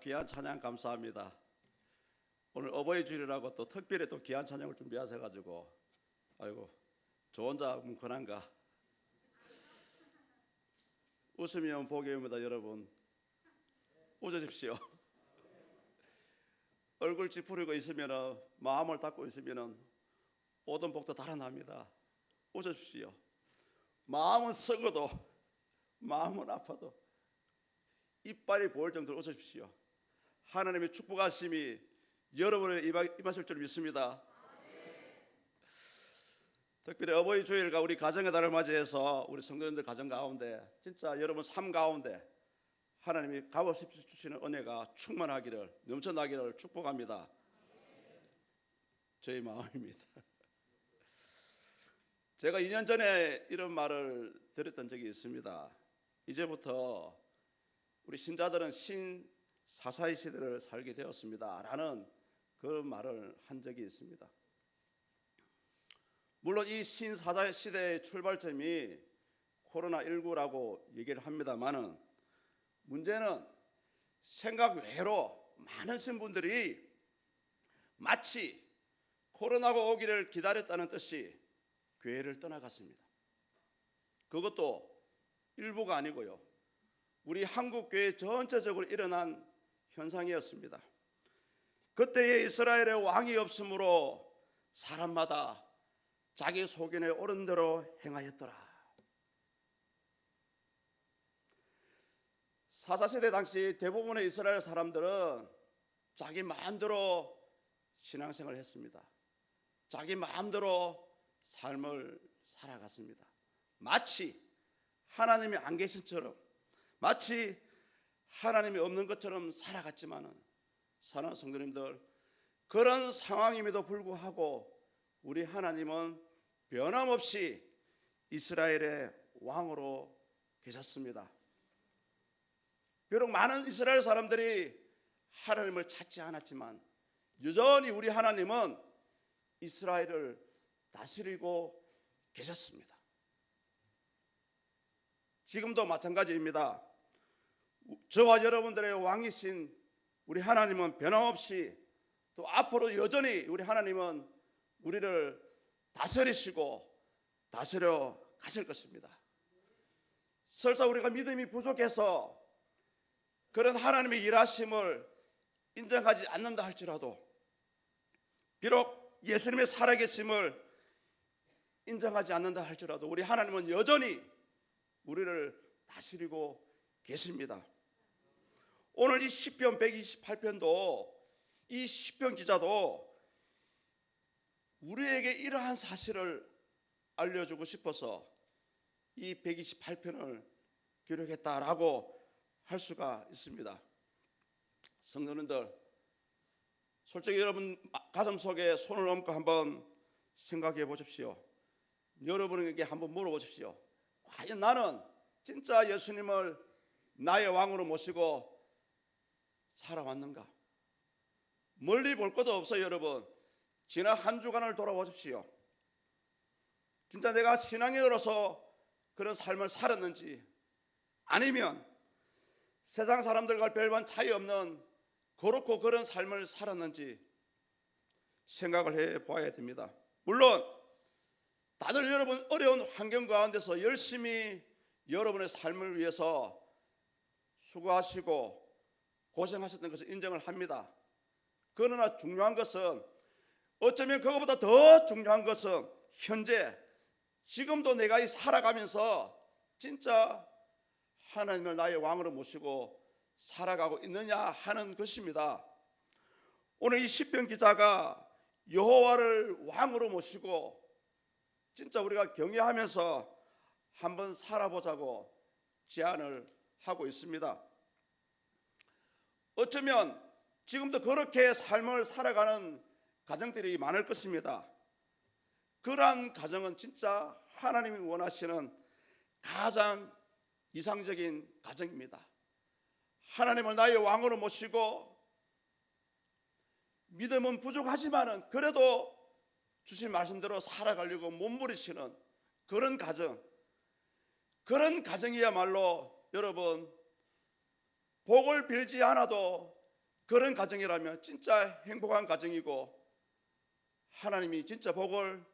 귀한 찬양 감사합니다. 오늘 어버이 주일이라고 또 특별히 또 귀한 찬양을 준비하셔가지고 아이고 저 혼자 뭉클한가. 웃으면 복이 옵니다. 여러분 웃으십시오. 얼굴 찌푸리고 있으면 마음을 닫고 있으면 오던 복도 달아납니다. 웃으십시오. 마음은 썩어도 마음은 아파도 이빨이 보일 정도로 웃으십시오. 하나님의 축복하심이 여러분을 임하실 줄 믿습니다. 특별히 어버이 주일과 우리 가정의 달을 맞이해서 우리 성도님들 가정 가운데 진짜 여러분 삶 가운데 하나님이 값없이 주시는 은혜가 충만하기를 넘쳐나기를 축복합니다. 저희 마음입니다. 제가 2년 전에 이런 말을 들었던 적이 있습니다. 이제부터 우리 신자들은 신사사의 시대를 살게 되었습니다 라는 그런 말을 한 적이 있습니다. 물론 이 신사사의 시대의 출발점이 코로나19라고 얘기를 합니다만은 문제는 생각 외로 많은 신분들이 마치 코로나가 오기를 기다렸다는 뜻이 교회를 떠나갔습니다. 그것도 일부가 아니고요, 우리 한국교회 전체적으로 일어난 현상이었습니다. 그때에 이스라엘의 왕이 없으므로 사람마다 자기 소견에 옳은 대로 행하였더라. 사사시대 당시 대부분의 이스라엘 사람들은 자기 마음대로 신앙생활을 했습니다. 자기 마음대로 삶을 살아갔습니다. 마치 하나님이 안 계신처럼, 마치 하나님이 없는 것처럼 살아갔지만은 사랑하는 성도님들, 그런 상황임에도 불구하고 우리 하나님은 변함없이 이스라엘의 왕으로 계셨습니다. 비록 많은 이스라엘 사람들이 하나님을 찾지 않았지만 여전히 우리 하나님은 이스라엘을 다스리고 계셨습니다. 지금도 마찬가지입니다. 저와 여러분들의 왕이신 우리 하나님은 변함없이 또 앞으로 여전히 우리 하나님은 우리를 다스리시고 다스려 가실 것입니다. 설사 우리가 믿음이 부족해서 그런 하나님의 일하심을 인정하지 않는다 할지라도, 비록 예수님의 살아계심을 인정하지 않는다 할지라도 우리 하나님은 여전히 우리를 다스리고 계십니다. 오늘 이 시편 128편도 이 시편 기자도 우리에게 이러한 사실을 알려주고 싶어서 이 128편을 기록했다라고 할 수가 있습니다. 성도님들, 솔직히 여러분 가슴 속에 손을 얹고 한번 생각해 보십시오. 여러분에게 한번 물어보십시오. 과연 나는 진짜 예수님을 나의 왕으로 모시고 살아왔는가? 멀리 볼 것도 없어요. 여러분, 지난 한 주간을 돌아보십시오. 진짜 내가 신앙인으로서 그런 삶을 살았는지, 아니면 세상 사람들과 별반 차이 없는 거룩고 그런 삶을 살았는지 생각을 해봐야 됩니다. 물론 다들 여러분 어려운 환경 가운데서 열심히 여러분의 삶을 위해서 수고하시고 고생하셨던 것을 인정을 합니다. 그러나 중요한 것은, 어쩌면 그것보다 더 중요한 것은 현재 지금도 내가 살아가면서 진짜 하나님을 나의 왕으로 모시고 살아가고 있느냐 하는 것입니다. 오늘 이 시편 기자가 여호와를 왕으로 모시고 진짜 우리가 경외하면서 한번 살아보자고 제안을 하고 있습니다. 어쩌면 지금도 그렇게 삶을 살아가는 가정들이 많을 것입니다. 그러한 가정은 진짜 하나님이 원하시는 가장 이상적인 가정입니다. 하나님을 나의 왕으로 모시고 믿음은 부족하지만은 그래도 주신 말씀대로 살아가려고 몸부리시는 그런 가정, 그런 가정이야말로 여러분 복을 빌지 않아도 그런 가정이라면 진짜 행복한 가정이고 하나님이 진짜 복을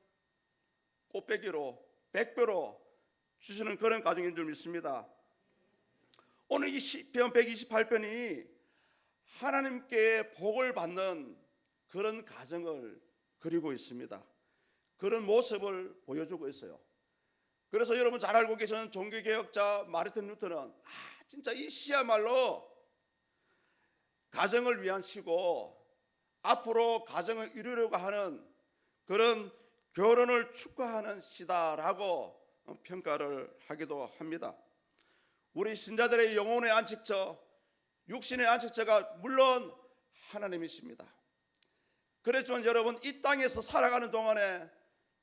꽃배기로 100배로 주시는 그런 가정인 줄 믿습니다. 오늘 이 시편 128편이 하나님께 복을 받는 그런 가정을 그리고 있습니다. 그런 모습을 보여주고 있어요. 그래서 여러분 잘 알고 계시는 종교개혁자 마르틴 루터는 진짜 이 시야말로 가정을 위한 시고 앞으로 가정을 이루려고 하는 그런 결혼을 축하하는 시다라고 평가를 하기도 합니다. 우리 신자들의 영혼의 안식처, 육신의 안식처가 물론 하나님이십니다. 그렇지만 여러분 이 땅에서 살아가는 동안에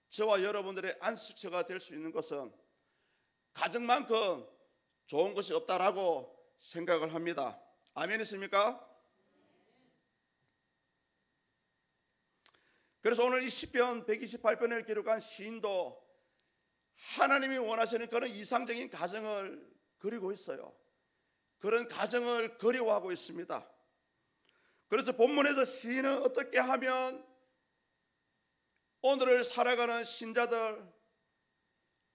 저와 여러분들의 안식처가 될 수 있는 것은 가정만큼 좋은 것이 없다라고 생각을 합니다. 아멘이십니까? 그래서 오늘 이 시편 128편을 기록한 시인도 하나님이 원하시는 그런 이상적인 가정을 그리고 있어요. 그런 가정을 그리워하고 있습니다. 그래서 본문에서 시인은 어떻게 하면 오늘을 살아가는 신자들,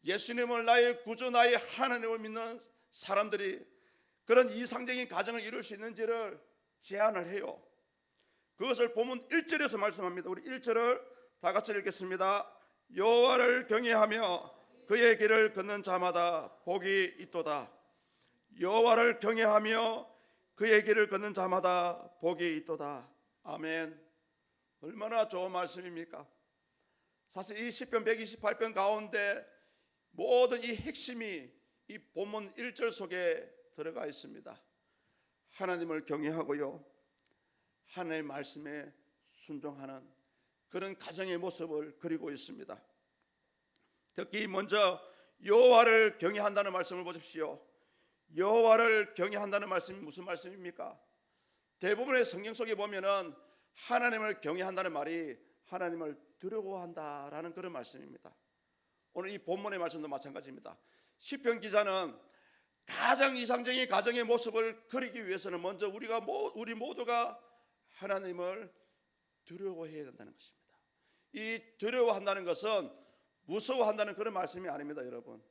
예수님을 나의 구주, 나의 하나님을 믿는 사람들이 그런 이상적인 가정을 이룰 수 있는지를 제안을 해요. 그것을 본문 1절에서 말씀합니다. 우리 1절을 다 같이 읽겠습니다. 여호와를 경외하며 그의 길을 걷는 자마다 복이 있도다. 여호와를 경외하며 그의 길을 걷는 자마다 복이 있도다. 아멘. 얼마나 좋은 말씀입니까? 사실 이 시편 128편 가운데 모든 이 핵심이 이 본문 1절 속에 들어가 있습니다. 하나님을 경외하고요, 하나님의 말씀에 순종하는 그런 가정의 모습을 그리고 있습니다. 특히 먼저 여호와를 경외한다는 말씀을 보십시오. 여호와를 경외한다는 말씀이 무슨 말씀입니까? 대부분의 성경 속에 보면은 하나님을 경외한다는 말이 하나님을 두려워한다라는 그런 말씀입니다. 오늘 이 본문의 말씀도 마찬가지입니다. 시편 기자는 가장 이상적인 가정의 모습을 그리기 위해서는 먼저 우리 모두가 하나님을 두려워해야 된다는 것입니다. 이 두려워한다는 것은 무서워한다는 그런 말씀이 아닙니다, 여러분.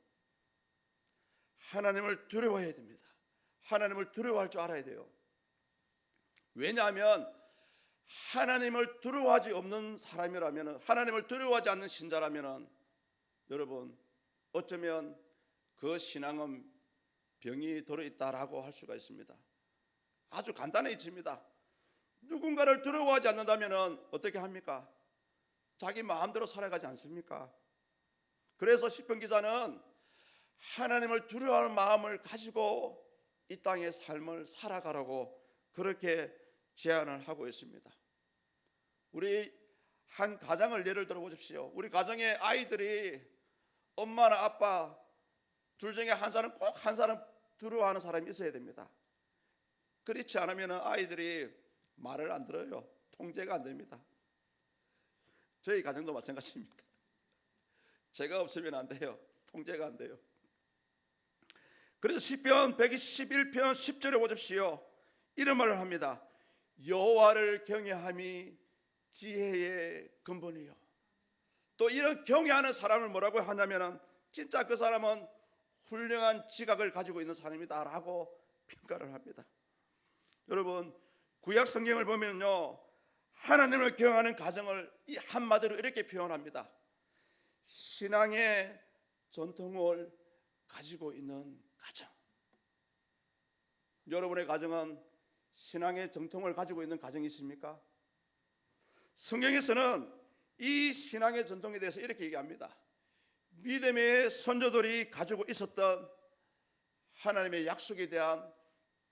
하나님을 두려워해야 됩니다. 하나님을 두려워할 줄 알아야 돼요. 왜냐하면 하나님을 두려워하지 없는 사람이라면, 하나님을 두려워하지 않는 신자라면 여러분 어쩌면 그 신앙은 병이 들어있다라고 할 수가 있습니다. 아주 간단해집니다. 누군가를 두려워하지 않는다면 어떻게 합니까? 자기 마음대로 살아가지 않습니까? 그래서 시편 기자는 하나님을 두려워하는 마음을 가지고 이 땅의 삶을 살아가라고 그렇게 제안을 하고 있습니다. 우리 한 가정을 예를 들어 보십시오. 우리 가정의 아이들이 엄마나 아빠 둘 중에 한 사람, 꼭 한 사람 두려워하는 사람이 있어야 됩니다. 그렇지 않으면 아이들이 말을 안 들어요. 통제가 안 됩니다. 저희 가정도 마찬가지입니다. 제가 없으면 안 돼요. 통제가 안 돼요. 그래서 시편 121편 10절에 보십시오. 이런 말을 합니다. 여호와를 경외함이 지혜의 근본이요. 또 이런 경외하는 사람을 뭐라고 하냐면 진짜 그 사람은 훌륭한 지각을 가지고 있는 사람이다라고 평가를 합니다. 여러분 구약 성경을 보면요, 하나님을 경외하는 가정을 이 한마디로 이렇게 표현합니다. 신앙의 전통을 가지고 있는 가정. 여러분의 가정은 신앙의 정통을 가지고 있는 가정이 있습니까? 성경에서는 이 신앙의 전통에 대해서 이렇게 얘기합니다. 믿음의 선조들이 가지고 있었던 하나님의 약속에 대한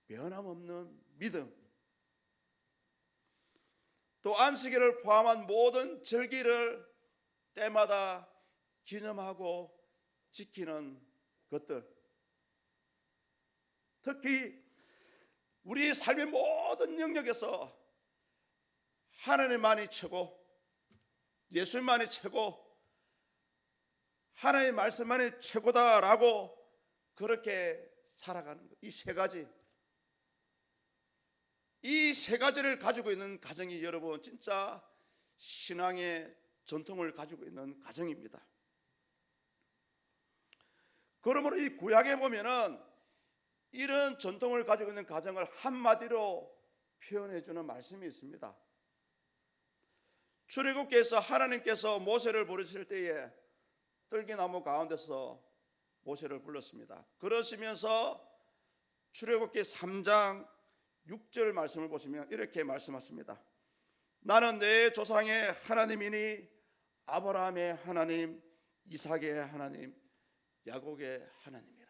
변함없는 믿음, 또 안식일을 포함한 모든 절기를 때마다 기념하고 지키는 것들, 특히 우리 삶의 모든 영역에서 하나님만이 최고, 예수님만이 최고, 하나님의 말씀만이 최고다라고 그렇게 살아가는 것, 이 세 가지. 이 세 가지를 가지고 있는 가정이 여러분 진짜 신앙의 전통을 가지고 있는 가정입니다. 그러므로 이 구약에 보면은 이런 전통을 가지고 있는 가정을 한마디로 표현해 주는 말씀이 있습니다. 출애굽기에서 하나님께서 모세를 부르실 때에 떨기나무 가운데서 모세를 불렀습니다. 그러시면서 출애굽기 3장 6절 말씀을 보시면 이렇게 말씀하십니다. 나는 내 조상의 하나님이니 아브라함의 하나님, 이삭의 하나님, 야곱의 하나님이라.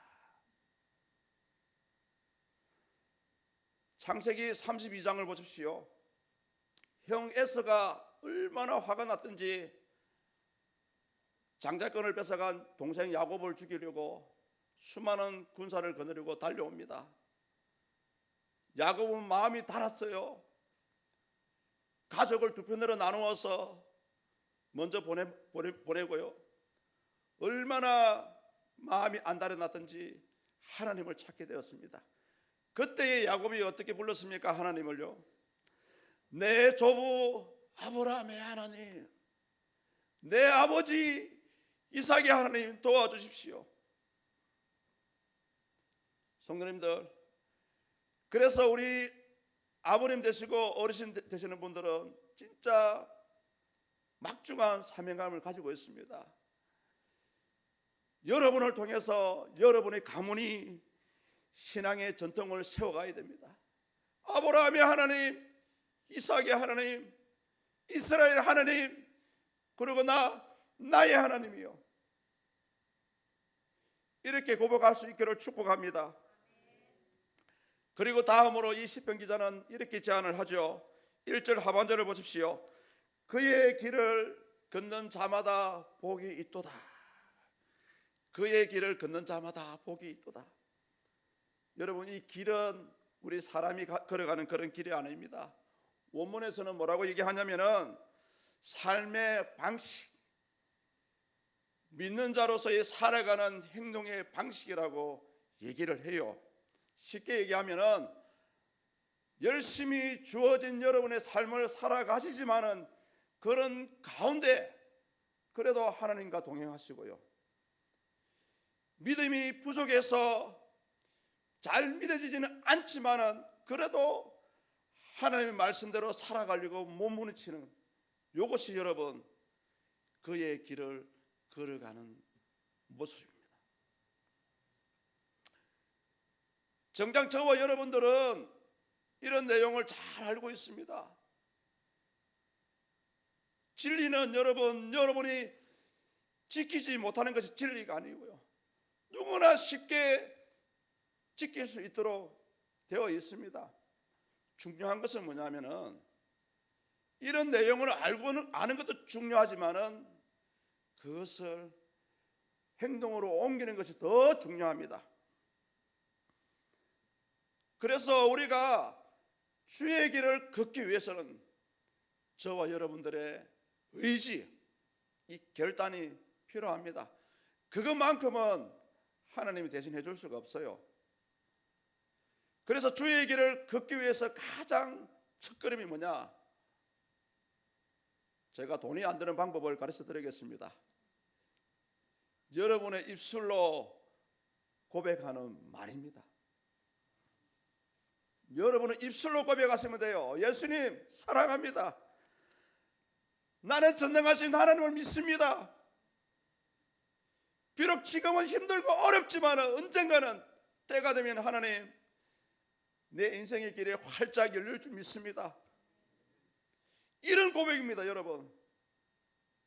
창세기 32장을 보십시오. 형 에서가 얼마나 화가 났던지 장자권을 뺏어간 동생 야곱을 죽이려고 수많은 군사를 거느리고 달려옵니다. 야곱은 마음이 달았어요. 가족을 두 편으로 나누어서 먼저 보내고요. 얼마나 마음이 안 달아났던지 하나님을 찾게 되었습니다. 그때의 야곱이 어떻게 불렀습니까? 하나님을요. 내 조부 아브라함의 하나님, 내 아버지 이삭의 하나님 도와주십시오. 성도님들, 그래서 우리 아버님 되시고 어르신 되시는 분들은 진짜 막중한 사명감을 가지고 있습니다. 여러분을 통해서 여러분의 가문이 신앙의 전통을 세워가야 됩니다. 아브라함의 하나님, 이삭의 하나님, 이스라엘 하나님, 그리고 나의 하나님이요. 이렇게 고백할 수 있기를 축복합니다. 그리고 다음으로 이 시편 기자는 이렇게 제안을 하죠. 1절 하반절을 보십시오. 그의 길을 걷는 자마다 복이 있도다. 그의 길을 걷는 자마다 복이 있도다. 여러분, 이 길은 우리 사람이 걸어가는 그런 길이 아닙니다. 원문에서는 뭐라고 얘기하냐면은 삶의 방식, 믿는 자로서의 살아가는 행동의 방식이라고 얘기를 해요. 쉽게 얘기하면은 열심히 주어진 여러분의 삶을 살아가시지만은 그런 가운데 그래도 하나님과 동행하시고요. 믿음이 부족해서 잘 믿어지지는 않지만은 그래도 하나님의 말씀대로 살아가려고 몸부림치는 이것이 여러분 그의 길을 걸어가는 모습입니다. 정작 저와 여러분들은 이런 내용을 잘 알고 있습니다. 진리는 여러분이 지키지 못하는 것이 진리가 아니고요. 누구나 쉽게 지킬 수 있도록 되어 있습니다. 중요한 것은 뭐냐면은 이런 내용을 아는 것도 중요하지만은 그것을 행동으로 옮기는 것이 더 중요합니다. 그래서 우리가 주의 길을 걷기 위해서는 저와 여러분들의 의지, 이 결단이 필요합니다. 그것만큼은 하나님이 대신해 줄 수가 없어요. 그래서 주의 길을 걷기 위해서 가장 첫걸음이 뭐냐? 제가 돈이 안 드는 방법을 가르쳐 드리겠습니다. 여러분의 입술로 고백하는 말입니다. 여러분은 입술로 고백하시면 돼요. 예수님 사랑합니다. 나는 전능하신 하나님을 믿습니다. 비록 지금은 힘들고 어렵지만 언젠가는 때가 되면 하나님 내 인생의 길에 활짝 열릴 줄 믿습니다. 이런 고백입니다. 여러분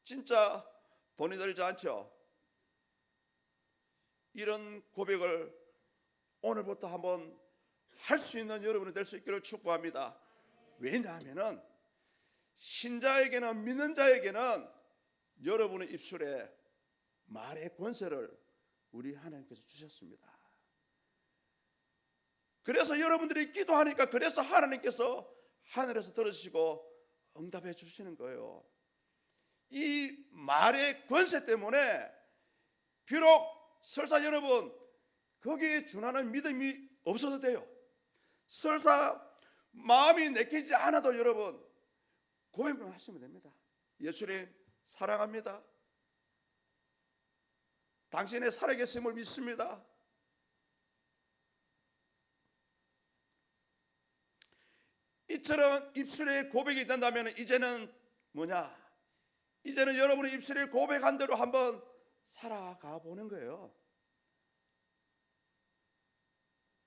진짜 돈이 들지 않죠? 이런 고백을 오늘부터 한번 할 수 있는 여러분이 될 수 있기를 축복합니다. 왜냐하면 신자에게는, 믿는 자에게는 여러분의 입술에 말의 권세를 우리 하나님께서 주셨습니다. 그래서 여러분들이 기도하니까 그래서 하나님께서 하늘에서 들으시고 응답해 주시는 거예요. 이 말의 권세 때문에 비록 설사 여러분 거기에 준하는 믿음이 없어도 돼요. 설사 마음이 내키지 않아도 여러분 고백만 하시면 됩니다. 예수님 사랑합니다. 당신의 살아계심을 믿습니다. 이처럼 입술에 고백이 된다면 이제는 뭐냐? 이제는 여러분의 입술에 고백한 대로 한번 살아가 보는 거예요.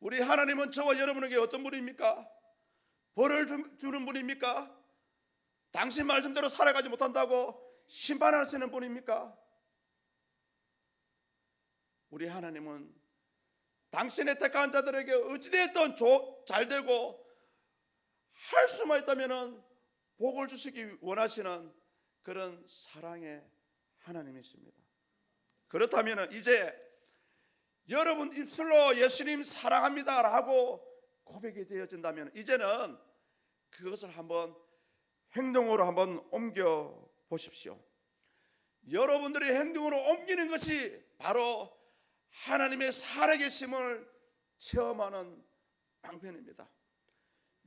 우리 하나님은 저와 여러분에게 어떤 분입니까? 벌을 주는 분입니까? 당신 말씀대로 살아가지 못한다고 심판하시는 분입니까? 우리 하나님은 당신의 택한 자들에게 어찌됐든 잘되고 할 수만 있다면 복을 주시기 원하시는 그런 사랑의 하나님이십니다. 그렇다면 이제 여러분 입술로 예수님 사랑합니다 라고 고백이 되어진다면 이제는 그것을 한번 행동으로 한번 옮겨 보십시오. 여러분들의 행동으로 옮기는 것이 바로 하나님의 살아계심을 체험하는 방편입니다.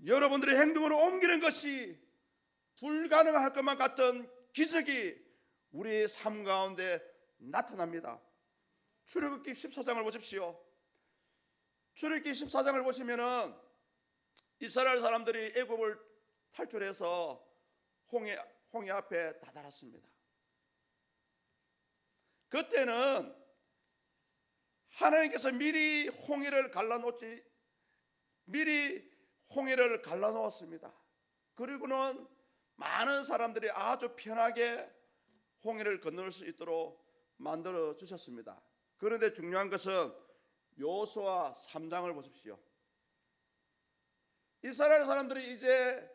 여러분들의 행동으로 옮기는 것이 불가능할 것만 같은 기적이 우리의 삶 가운데 나타납니다. 출애굽기 14장을 보십시오. 출애굽기 14장을 보시면은 이스라엘 사람들이 애굽을 탈출해서 홍해 앞에 다다랐습니다. 그때는 하나님께서 미리 홍해를 갈라놓았습니다. 그리고는 많은 사람들이 아주 편하게 홍해를 건널 수 있도록 만들어 주셨습니다. 그런데 중요한 것은 여호수아 3장을 보십시오. 이스라엘 사람들이 이제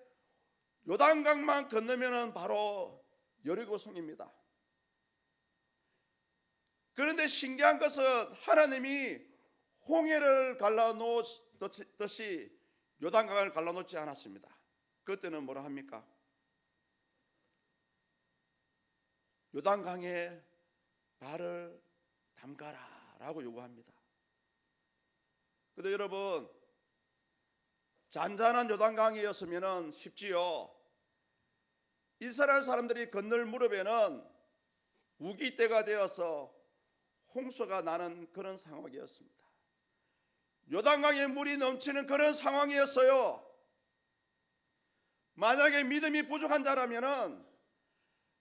요단강만 건너면은 바로 여리고성입니다. 그런데 신기한 것은 하나님이 홍해를 갈라놓듯이 요단강을 갈라놓지 않았습니다. 그때는 뭐라 합니까? 요단강에 발을 담가라 라고 요구합니다. 그런데 여러분 잔잔한 요단강이었으면 쉽지요. 이스라엘 사람들이 건널 무렵에는 우기때가 되어서 홍수가 나는 그런 상황이었습니다. 요단강에 물이 넘치는 그런 상황이었어요. 만약에 믿음이 부족한 자라면은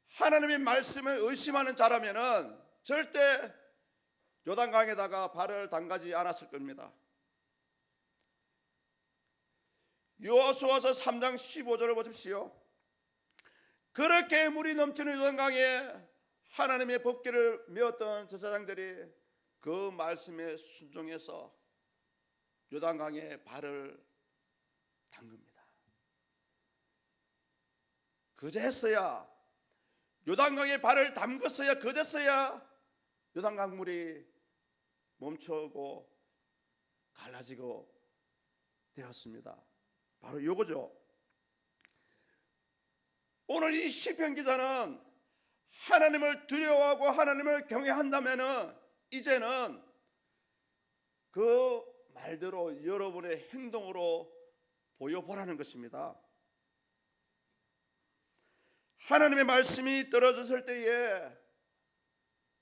하나님의 말씀을 의심하는 자라면은 절대 요단강에다가 발을 담가지 않았을 겁니다. 여호수아서 3장 15절을 보십시오. 그렇게 물이 넘치는 요단강에 하나님의 법궤를 메었던 제사장들이 그 말씀에 순종해서 요단강에 발을 담급니다. 그제서야 요단강에 발을 담갔어야 그제서야 요단강 물이 멈춰오고 갈라지고 되었습니다. 바로 이거죠. 오늘 이 시편 기자는 하나님을 두려워하고 하나님을 경외한다면은 이제는 그 말대로 여러분의 행동으로 보여보라는 것입니다. 하나님의 말씀이 떨어졌을 때에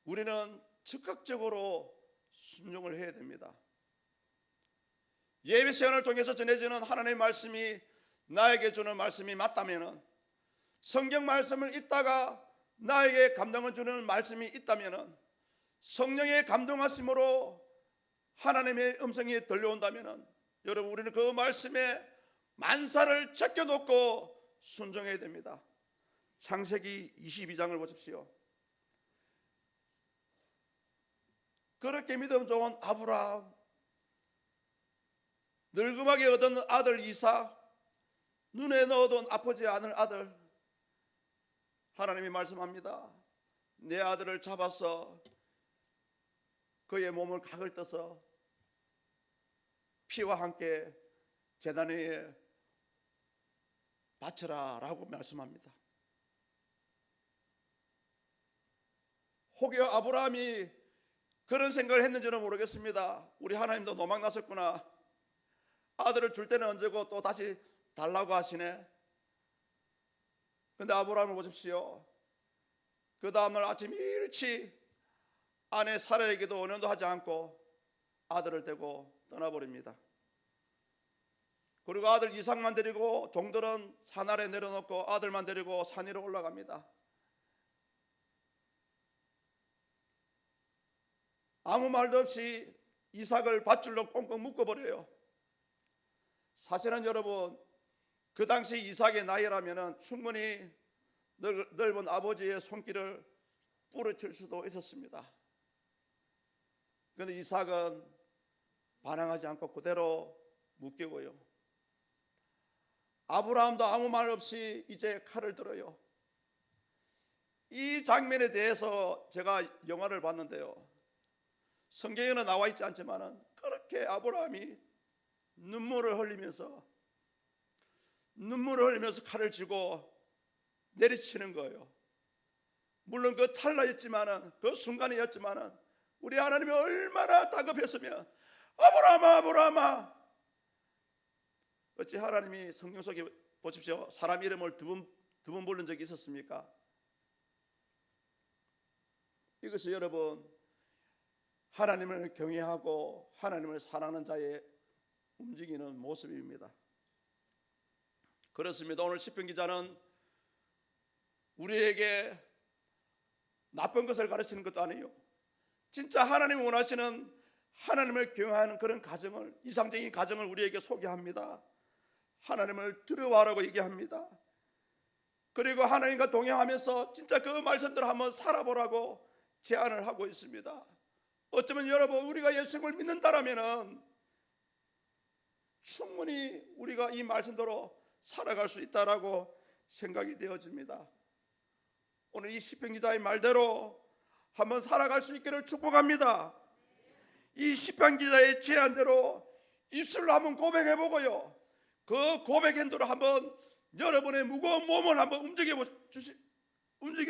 우리는 즉각적으로 순종을 해야 됩니다. 예배 시간을 통해서 전해지는 하나님의 말씀이 나에게 주는 말씀이 맞다면, 성경 말씀을 읽다가 나에게 감동을 주는 말씀이 있다면, 성령의 감동하심으로 하나님의 음성이 들려온다면 여러분 우리는 그 말씀에 만사를 제껴놓고 순종해야 됩니다. 창세기 22장을 보십시오. 그렇게 믿음 좋은 아브라함, 늙음하게 얻은 아들 이삭, 눈에 넣어둔 아프지 않을 아들, 하나님이 말씀합니다. 내 아들을 잡아서 그의 몸을 각을 떠서 피와 함께 제단 위에 바쳐라 라고 말씀합니다. 혹여 아브라함이 그런 생각을 했는지는 모르겠습니다. 우리 하나님도 노망났었구나. 아들을 줄 때는 언제고 또 다시 달라고 하시네. 근데 아브라함을 보십시오. 그 다음날 아침 일찍 아내 사라에게도 언연도 하지 않고 아들을 데리고 떠나버립니다. 그리고 아들 이삭만 데리고 종들은 산 아래 내려놓고 아들만 데리고 산 위로 올라갑니다. 아무 말도 없이 이삭을 밧줄로 꽁꽁 묶어버려요. 사실은 여러분, 그 당시 이삭의 나이라면 충분히 넓은 아버지의 손길을 부러칠 수도 있었습니다. 그런데 이삭은 반항하지 않고 그대로 묶이고요. 아브라함도 아무 말 없이 이제 칼을 들어요. 이 장면에 대해서 제가 영화를 봤는데요, 성경에는 나와 있지 않지만 그렇게 아브라함이 눈물을 흘리면서 칼을 쥐고 내리치는 거예요. 물론 그 찰나였지만은, 그 순간이었지만은 우리 하나님이 얼마나 다급했으면 아브라함아 아브라함아. 어찌 하나님이 성경 속에 보십시오, 사람 이름을 두 번 부른 적이 있었습니까? 이것이 여러분, 하나님을 경외하고 하나님을 사랑하는 자의 움직이는 모습입니다. 그렇습니다. 오늘 시편 기자는 우리에게 나쁜 것을 가르치는 것도 아니에요. 진짜 하나님이 원하시는 하나님을 경외하는 그런 가정을, 이상적인 가정을 우리에게 소개합니다. 하나님을 두려워하라고 얘기합니다. 그리고 하나님과 동행하면서 진짜 그 말씀대로 한번 살아보라고 제안을 하고 있습니다. 어쩌면 여러분, 우리가 예수님을 믿는다라면 충분히 우리가 이 말씀대로 살아갈 수 있다라고 생각이 되어집니다. 오늘 이 시편 기자의 말대로 한번 살아갈 수 있기를 축복합니다. 이 시편 기자의 제안대로 입술로 한번 고백해보고요, 그 고백한 대로 한번 여러분의 무거운 몸을 한번 움직일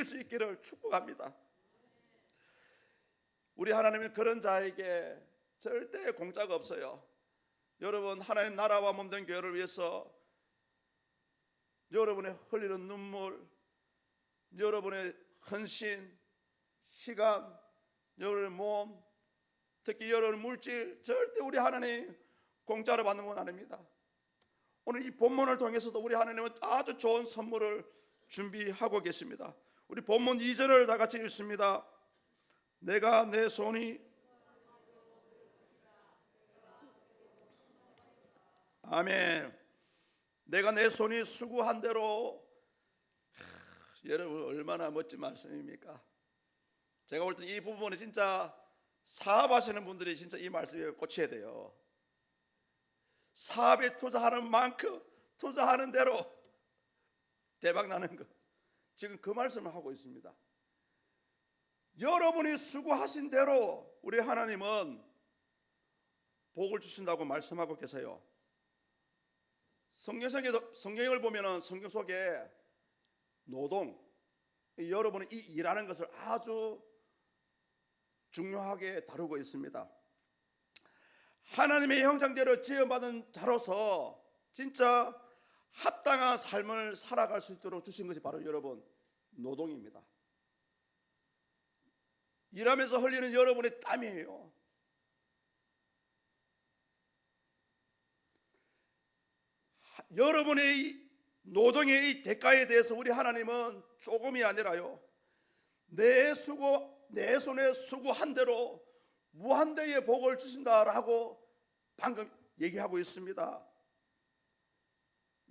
수 있기를 축복합니다. 우리 하나님은 그런 자에게 절대 공짜가 없어요. 여러분, 하나님 나라와 몸된 교회를 위해서 여러분의 흘리는 눈물, 여러분의 헌신, 시간, 여러분의 몸, 특히 여러분의 물질, 절대 우리 하나님 공짜로 받는 건 아닙니다. 오늘 이 본문을 통해서도 우리 하나님은 아주 좋은 선물을 준비하고 계십니다. 우리 본문 2절을 다 같이 읽습니다. 내가 내 손이, 아멘. 내가 내 손이 수고한 대로. 여러분, 얼마나 멋진 말씀입니까? 제가 볼 때 이 부분에 진짜 사업하시는 분들이 진짜 이 말씀에 꽂혀야 돼요. 사업에 투자하는 만큼 투자하는 대로 대박 나는 것, 지금 그 말씀을 하고 있습니다. 여러분이 수고하신 대로 우리 하나님은 복을 주신다고 말씀하고 계세요. 성경을 보면은 성경 속에 노동, 여러분이 이 일하는 것을 아주 중요하게 다루고 있습니다. 하나님의 형상대로 지어받은 자로서 진짜 합당한 삶을 살아갈 수 있도록 주신 것이 바로 여러분 노동입니다. 일하면서 흘리는 여러분의 땀이에요. 여러분의 노동의 이 대가에 대해서 우리 하나님은 조금이 아니라요, 내 손에 수고한 대로 무한대의 복을 주신다라고 방금 얘기하고 있습니다.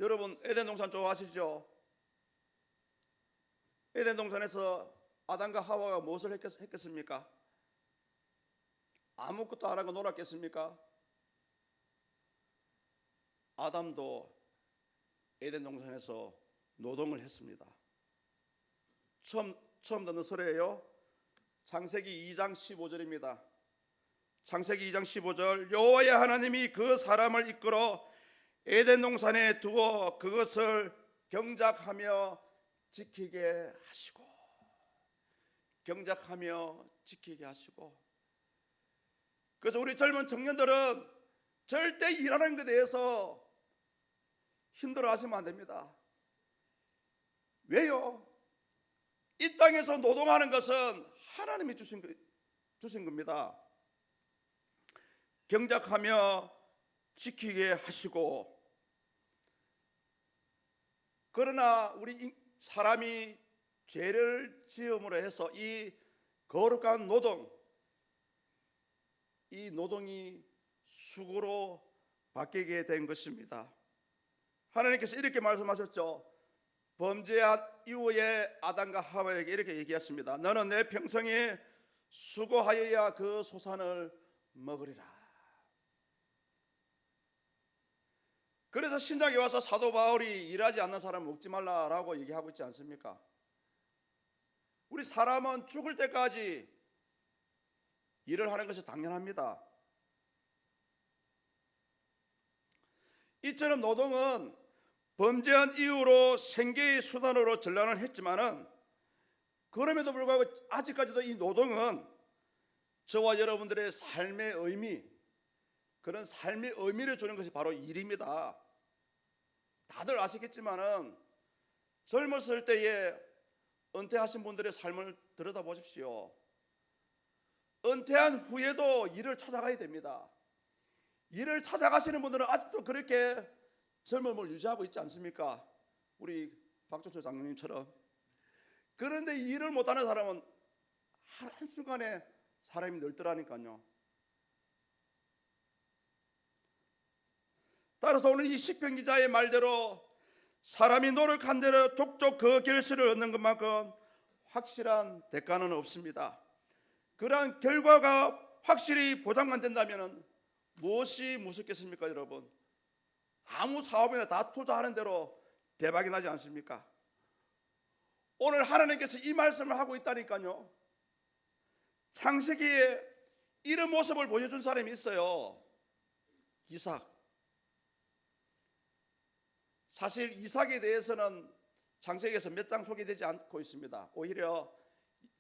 여러분, 에덴 동산 좋아하시죠? 에덴 동산에서 아담과 하와가 무엇을 했겠습니까? 아무것도 안 하고 놀았겠습니까? 아담도 에덴 동산에서 노동을 했습니다. 처음 듣는 소리예요. 창세기 2장 15절입니다. 창세기 2장 15절, 여호와의 하나님이 그 사람을 이끌어 에덴 동산에 두어 그것을 경작하며 지키게 하시고, 경작하며 지키게 하시고. 그래서 우리 젊은 청년들은 절대 일하는 것에 대해서 힘들어하시면 안 됩니다. 왜요? 이 땅에서 노동하는 것은 하나님이 주신 겁니다. 경작하며 지키게 하시고, 그러나 우리 사람이 죄를 지음으로 해서 이 거룩한 노동, 이 노동이 수고로 바뀌게 된 것입니다. 하나님께서 이렇게 말씀하셨죠. 범죄한 이후에 아담과 하와에게 이렇게 얘기했습니다. 너는 내 평생에 수고하여야 그 소산을 먹으리라. 그래서 신약에 와서 사도 바울이 일하지 않는 사람은 먹지 말라라고 얘기하고 있지 않습니까? 우리 사람은 죽을 때까지 일을 하는 것이 당연합니다. 이처럼 노동은 범죄한 이후로 생계의 수단으로 전환을 했지만은, 그럼에도 불구하고 아직까지도 이 노동은 저와 여러분들의 삶의 의미, 그런 삶의 의미를 주는 것이 바로 일입니다. 다들 아시겠지만은 젊었을 때에 은퇴하신 분들의 삶을 들여다보십시오. 은퇴한 후에도 일을 찾아가야 됩니다. 일을 찾아가시는 분들은 아직도 그렇게 젊음을 유지하고 있지 않습니까? 우리 박종철 장로님처럼. 그런데 일을 못하는 사람은 한순간에 사람이 늙더라니까요. 따라서 오늘 이 시편 기자의 말대로 사람이 노력한 대로 족족 그 결실을 얻는 것만큼 확실한 대가는 없습니다. 그러한 결과가 확실히 보장만 된다면 무엇이 무섭겠습니까, 여러분? 아무 사업이나 다 투자하는 대로 대박이 나지 않습니까? 오늘 하나님께서 이 말씀을 하고 있다니까요. 창세기에 이런 모습을 보여준 사람이 있어요. 이삭. 사실 이삭에 대해서는 창세기에서 몇 장 소개되지 않고 있습니다. 오히려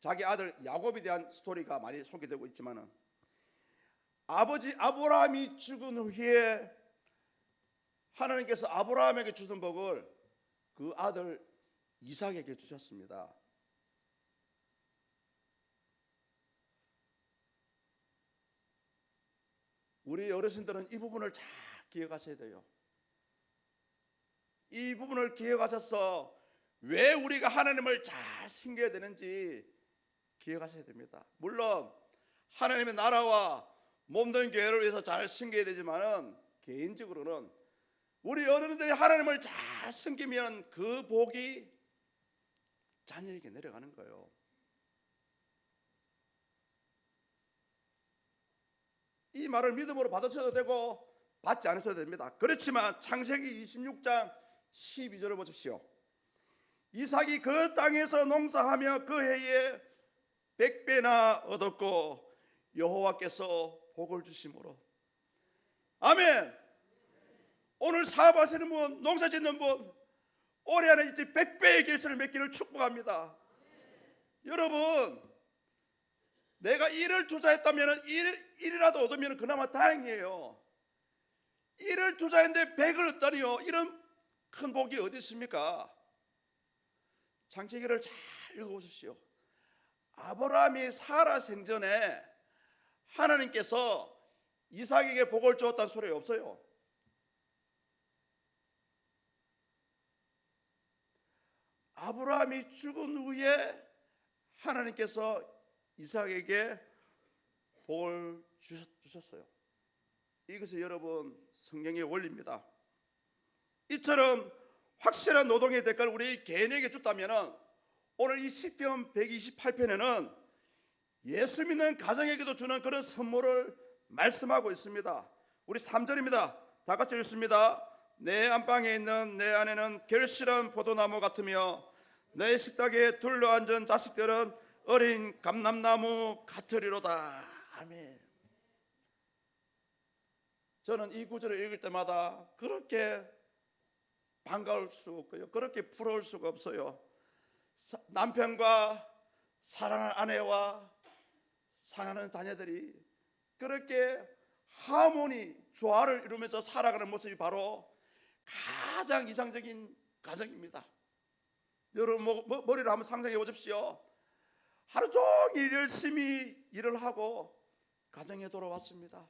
자기 아들 야곱에 대한 스토리가 많이 소개되고 있지만은, 아버지 아브라함이 죽은 후에 하나님께서 아브라함에게 주던 복을 그 아들 이삭에게 주셨습니다. 우리 어르신들은 이 부분을 잘 기억하셔야 돼요. 이 부분을 기억하셔서 왜 우리가 하나님을 잘 섬겨야 되는지 기억하셔야 됩니다. 물론 하나님의 나라와 몸된 교회를 위해서 잘 섬겨야 되지만은, 개인적으로는 우리 어른들이 하나님을 잘 섬기면 그 복이 자녀에게 내려가는 거예요. 이 말을 믿음으로 받으셔도 되고 받지 않으셔도 됩니다. 그렇지만 창세기 26장 12절을 보십시오. 이삭이 그 땅에서 농사하며 그 해에 100배나 얻었고 여호와께서 복을 주심으로. 아멘. 오늘 사업하시는 분, 농사 짓는 분, 올해 안에 이제 100배의 결실을 맺기를 축복합니다. 여러분, 내가 일을 투자했다면 일이라도 얻으면 그나마 다행이에요. 일을 투자했는데 100을 얻다니요, 이런 큰 복이 어디 있습니까? 창세기를 잘 읽어보십시오. 아브라함이 사라 생전에 하나님께서 이삭에게 복을 주었다는 소리 없어요. 아브라함이 죽은 후에 하나님께서 이삭에게 복을 주셨어요. 이것이 여러분 성경의 원리입니다. 이처럼 확실한 노동의 대가를 우리 개인에게 줬다면, 오늘 이 시편 128편에는 예수 믿는 가정에게도 주는 그런 선물을 말씀하고 있습니다. 우리 3절입니다. 다 같이 읽습니다. 내 안방에 있는 내 아내는 결실한 포도나무 같으며 내 식탁에 둘러앉은 자식들은 어린 감람나무 같으리로다. 아멘. 저는 이 구절을 읽을 때마다 그렇게 반가울 수 없고요, 그렇게 부러울 수가 없어요. 남편과 사랑하는 아내와 사랑하는 자녀들이 그렇게 하모니, 조화를 이루면서 살아가는 모습이 바로 가장 이상적인 가정입니다. 여러분 머리를 한번 상상해 보십시오. 하루 종일 열심히 일을 하고 가정에 돌아왔습니다.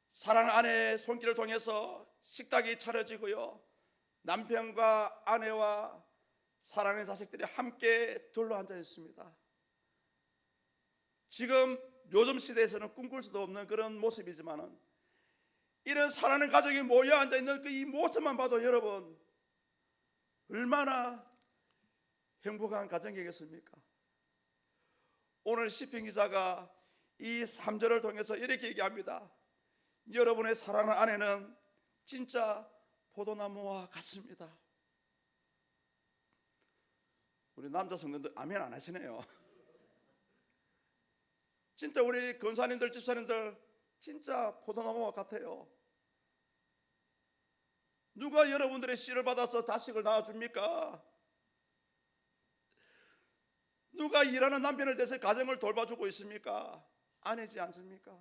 사랑하는 아내의 손길을 통해서 식탁이 차려지고요, 남편과 아내와 사랑하는 자식들이 함께 둘러앉아 있습니다. 지금 요즘 시대에서는 꿈꿀 수도 없는 그런 모습이지만은, 이런 사랑하는 가족이 모여 앉아 있는 그 이 모습만 봐도 여러분 얼마나 행복한 가정이겠습니까? 오늘 시편 기자가 이 3절을 통해서 이렇게 얘기합니다. 여러분의 사랑하는 아내는 진짜 포도나무와 같습니다. 우리 남자 성도들 아멘 안 하시네요. 진짜 우리 권사님들 집사님들 진짜 포도나무와 같아요. 누가 여러분들의 씨를 받아서 자식을 낳아줍니까? 누가 일하는 남편을 대해서 가정을 돌봐주고 있습니까? 아니지 않습니까?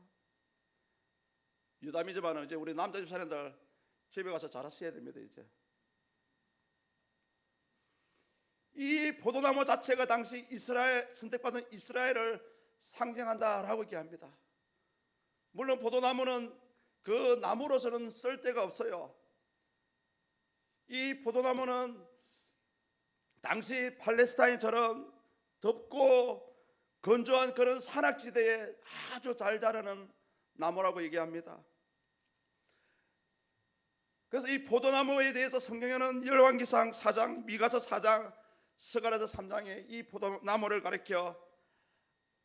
유담이지만 이제 우리 남자 집사님들 집에 가서 잘하셔야 됩니다. 이제 이 포도나무 자체가 당시 이스라엘, 선택받은 이스라엘을 상징한다라고 얘기합니다. 물론 포도나무는 그 나무로서는 쓸 데가 없어요. 이 포도나무는 당시 팔레스타인처럼 덥고 건조한 그런 산악지대에 아주 잘 자라는 나무라고 얘기합니다. 그래서 이 포도나무에 대해서 성경에는 열왕기상 4장, 미가서 4장, 스가랴서 3장에 이 포도나무를 가리켜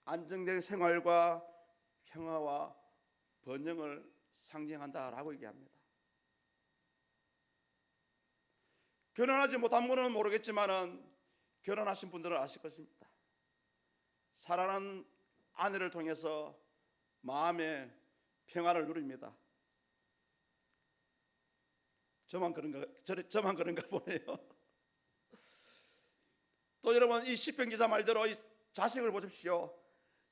안정된 생활과 평화와 번영을 상징한다라고 얘기합니다. 결혼하지 못한 분은 모르겠지만은 결혼하신 분들은 아실 것입니다. 사랑하는 아내를 통해서 마음의 평화를 누립니다. 저만 그런가 보네요. 또 여러분 이 시편 기자 말대로 이 자식을 보십시오.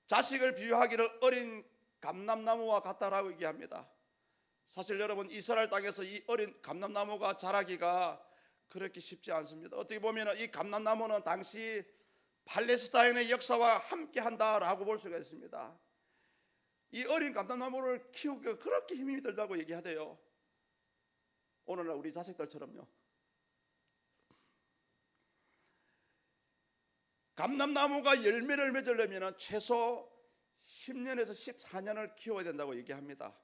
자식을 비유하기를 어린 감람나무와 같다라고 얘기합니다. 사실 여러분 이스라엘 땅에서 이 어린 감람나무가 자라기가 그렇게 쉽지 않습니다. 어떻게 보면 이 감람나무는 당시 팔레스타인의 역사와 함께 한다라고 볼 수가 있습니다. 이 어린 감람나무를 키우기가 그렇게 힘이 들다고 얘기하대요. 오늘날 우리 자식들처럼요. 감람나무가 열매를 맺으려면 최소 10년에서 14년을 키워야 된다고 얘기합니다.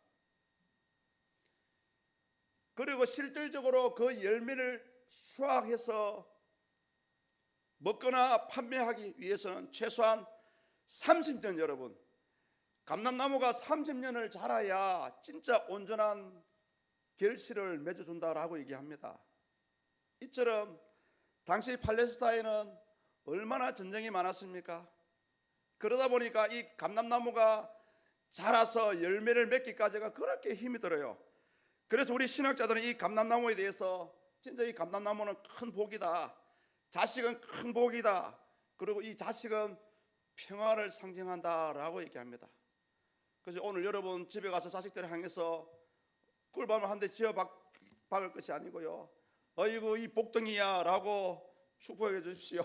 그리고 실질적으로 그 열매를 수확해서 먹거나 판매하기 위해서는 최소한 30년, 여러분 감람나무가 30년을 자라야 진짜 온전한 결실을 맺어준다라고 얘기합니다. 이처럼 당시 팔레스타인은 얼마나 전쟁이 많았습니까? 그러다 보니까 이 감람나무가 자라서 열매를 맺기까지가 그렇게 힘이 들어요. 그래서 우리 신학자들은 이 감람나무에 대해서 진짜 이 감람나무는 큰 복이다, 자식은 큰 복이다, 그리고 이 자식은 평화를 상징한다라고 얘기합니다. 그래서 오늘 여러분 집에 가서 자식들을 향해서 꿀밤을 한 대 쥐어 박을 것이 아니고요, 어이구 이 복덩이야 라고 축복해 주십시오.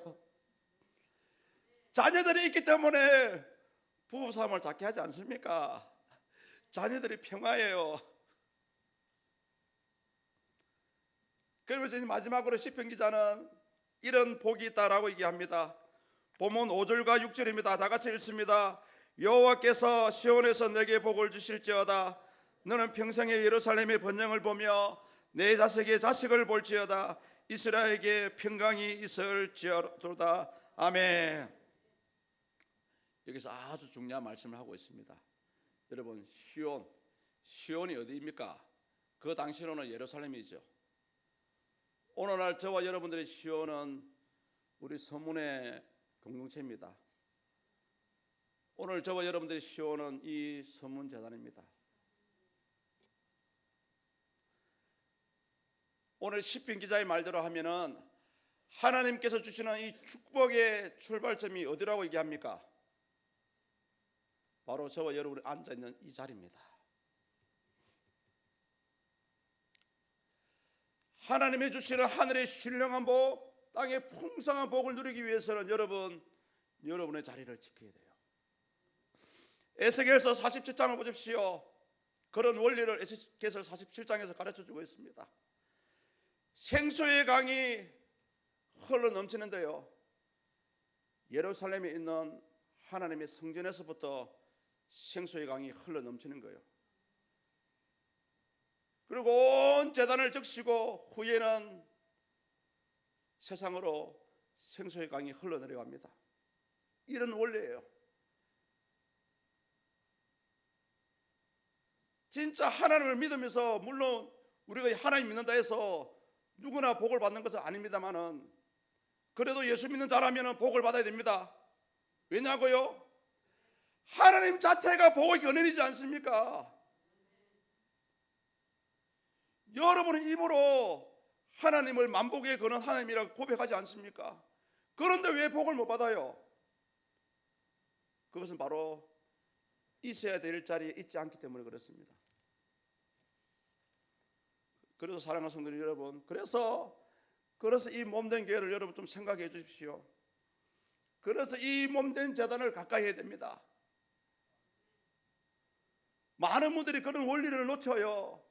자녀들이 있기 때문에 부부싸움을 작게 하지 않습니까? 자녀들이 평화예요. 그러면서 마지막으로 시편 기자는 이런 복이 있다라고 얘기합니다. 본문 5절과 6절입니다. 다 같이 읽습니다. 여호와께서 시온에서 내게 복을 주실지어다. 너는 평생에 예루살렘의 번영을 보며 내 자식의 자식을 볼지어다. 이스라엘에게 평강이 있을지어다. 아멘. 여기서 아주 중요한 말씀을 하고 있습니다. 여러분 시온이 어디입니까? 그 당시로는 예루살렘이죠. 오늘날 저와 여러분들의 시온은 우리 서문의 공동체입니다. 오늘 저와 여러분들의 시온은 이 서문재단입니다. 오늘 시편 기자의 말대로 하면은 하나님께서 주시는 이 축복의 출발점이 어디라고 얘기합니까? 바로 저와 여러분이 앉아있는 이 자리입니다. 하나님이 주시는 하늘의 신령한 복, 땅의 풍성한 복을 누리기 위해서는 여러분의 자리를 지켜야 돼요. 에스겔서 47장을 보십시오. 그런 원리를 에스겔서 47장에서 가르쳐주고 있습니다. 생수의 강이 흘러 넘치는데요, 예루살렘에 있는 하나님의 성전에서부터 생수의 강이 흘러 넘치는 거예요. 그리고 온 제단을 적시고 후에는 세상으로 생수의 강이 흘러내려갑니다. 이런 원리예요. 진짜 하나님을 믿으면서, 물론 우리가 하나님 믿는다 해서 누구나 복을 받는 것은 아닙니다만은, 그래도 예수 믿는 자라면 복을 받아야 됩니다. 왜냐고요? 하나님 자체가 복의 근원이지 않습니까? 여러분은 입으로 하나님을 만복의 근원 하나님이라고 고백하지 않습니까? 그런데 왜 복을 못 받아요? 그것은 바로 있어야 될 자리에 있지 않기 때문에 그렇습니다. 그래서 사랑하는 성도님 여러분, 그래서 이 몸된 교회를 여러분 좀 생각해 주십시오. 그래서 이 몸된 제단을 가까이 해야 됩니다. 많은 분들이 그런 원리를 놓쳐요.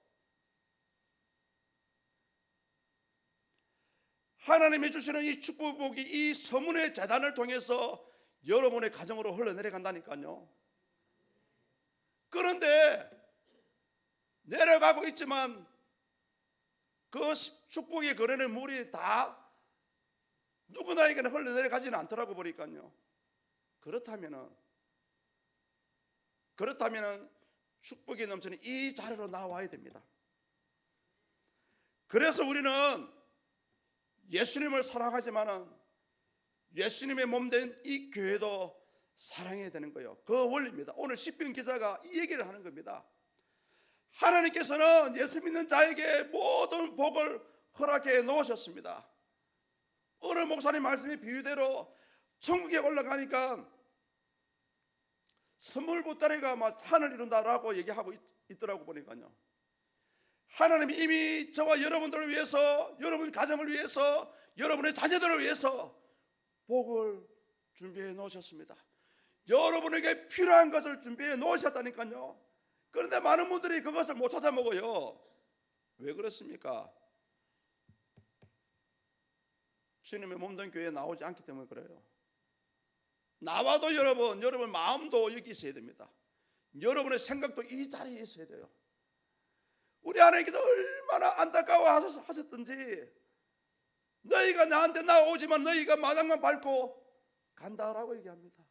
하나님이 주시는 이 축복이 이 서문의 제단을 통해서 여러분의 가정으로 흘러내려간다니까요. 그런데 내려가고 있지만 그 축복의 거래는 물이 다 누구나에게는 흘러내려가지는 않더라고 보니까요. 그렇다면은 축복이 넘치는 이 자리로 나와야 됩니다. 그래서 우리는 예수님을 사랑하지만은 예수님의 몸된 이 교회도 사랑해야 되는 거예요. 그 원리입니다. 오늘 시편 기자가 이 얘기를 하는 겁니다. 하나님께서는 예수 믿는 자에게 모든 복을 허락해 놓으셨습니다. 어느 목사님 말씀의 비유대로 천국에 올라가니까 스물 보따리가 막 산을 이룬다라고 얘기하고 있더라고 보니까요. 하나님이 이미 저와 여러분들을 위해서, 여러분 가정을 위해서, 여러분의 자녀들을 위해서 복을 준비해 놓으셨습니다. 여러분에게 필요한 것을 준비해 놓으셨다니까요. 그런데 많은 분들이 그것을 못 찾아 먹어요. 왜 그렇습니까? 주님의 몸된 교회에 나오지 않기 때문에 그래요. 나와도 여러분 마음도 여기 있어야 됩니다. 여러분의 생각도 이 자리에 있어야 돼요. 우리 하나님께서 얼마나 안타까워하셨던지, 너희가 나한테 나오지만 너희가 마당만 밟고 간다라고 얘기합니다.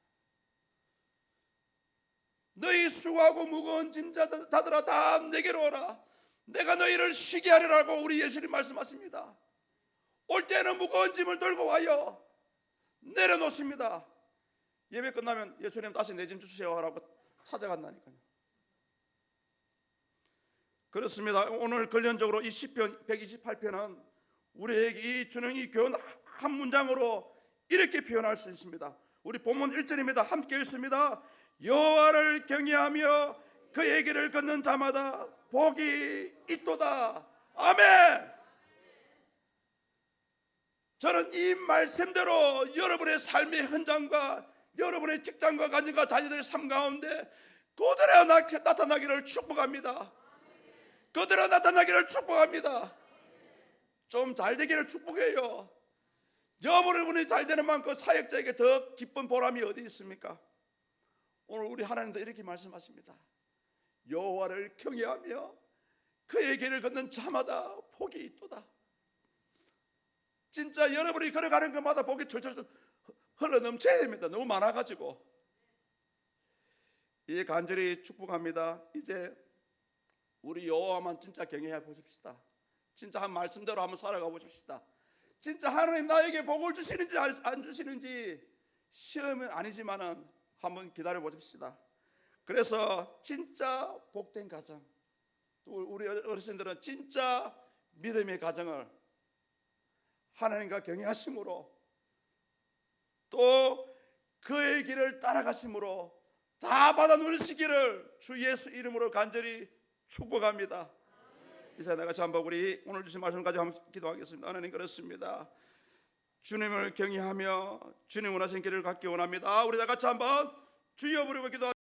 너희 수고하고 무거운 짐 자들아 다 내게로 오라. 내가 너희를 쉬게 하리라고 우리 예수님 말씀하십니다. 올 때는 무거운 짐을 들고 와요. 내려놓습니다. 예배 끝나면 예수님 다시 내 짐 주세요 라고 찾아간다니까요. 그렇습니다. 오늘 근련적으로 이 시편 128편은 우리에게 이 주는 이 교훈 한 문장으로 이렇게 표현할 수 있습니다. 우리 본문 1절입니다. 함께 읽습니다. 여호와를 경외하며 그의 길을 걷는 자마다 복이 있도다. 아멘. 저는 이 말씀대로 여러분의 삶의 현장과 여러분의 직장과 가정과 자녀들의 삶 가운데 그대로 나타나기를 축복합니다. 그대로 나타나기를 축복합니다. 좀 잘 되기를 축복해요. 여러분이 잘 되는 만큼 사역자에게 더 기쁜 보람이 어디 있습니까? 오늘 우리 하나님도 이렇게 말씀하십니다. 여호와를 경외하며 그의 길을 걷는 자마다 복이 있도다. 진짜 여러분이 걸어가는 것마다 복이 철철 흘러 넘쳐야 됩니다. 너무 많아가지고. 이 간절히 축복합니다. 이제 우리 여호와만 진짜 경외해 보십시다. 진짜 한 말씀대로 한번 살아가 보십시다. 진짜 하나님 나에게 복을 주시는지 안 주시는지 시험은 아니지만은 한번 기다려 보십시다. 그래서 진짜 복된 가정, 또 우리 어르신들은 진짜 믿음의 가정을 하나님과 경외하심으로 또 그의 길을 따라가심으로 다 받아 누리시기를 주 예수 이름으로 간절히 축복합니다. 이제 내가 한번 우리 오늘 주신 말씀 가지고 한번 기도하겠습니다. 하나님, 그렇습니다. 주님을 경외하며 주님 원하신 길을 갖기 원합니다. 우리 다 같이 한번 주여 부르고 기도.